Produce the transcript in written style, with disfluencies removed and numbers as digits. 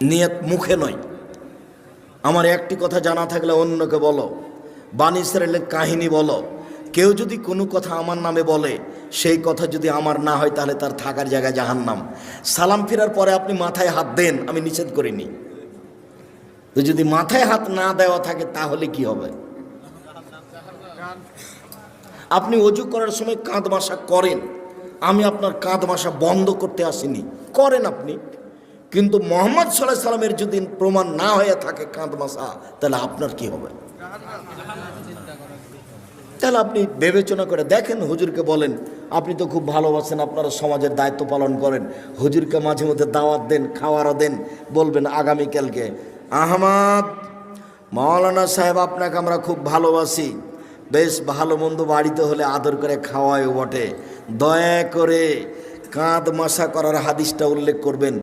নিয়ত মুখে নয়। আমার একটি কথা জানা থাকলে অন্যকে বলো, বানী ইসরাইলের কাহিনী বলো। কেউ যদি কোনো কথা আমার নামে বলে, সেই কথা যদি আমার না হয় তাহলে তার থাকার জায়গায় জাহান্নাম। সালাম ফেরার পরে আপনি মাথায় হাত দেন, আমি নিষেধ করিনি। তো যদি মাথায় হাত না দেওয়া থাকে তাহলে কি হবে? আপনি অজু করার সময় কাঁধ মাসা করেন, আমি আপনার কাঁধ মাসা বন্ধ করতে আসিনি, করেন আপনি। কিন্তু মুহাম্মদ সাল্লাল্লাহু আলাইহি সাল্লামের যদি প্রমাণ না হয়ে থাকে কাঁধ মাসা, তাহলে আপনার কি হবে? তাহলে আপনি বিবেচনা করে দেখেন, হুজুরকে বলেন, আপনি তো খুব ভালোবাসেন, আপনারা সমাজের দায়িত্ব পালন করেন, হুজুরকে মাঝে মধ্যে দাওয়াত দেন, খাওয়ারও দেন। বলবেন আগামীকালকে, আহমদ মাওলানা সাহেব আপনাকে আমরা খুব ভালোবাসি, বেশ ভালো মন্দ বাড়িতে হলে আদর করে খাওয়ায় বটে, দয়া করে কাঁধ মাসা করার হাদিসটা উল্লেখ করবেন।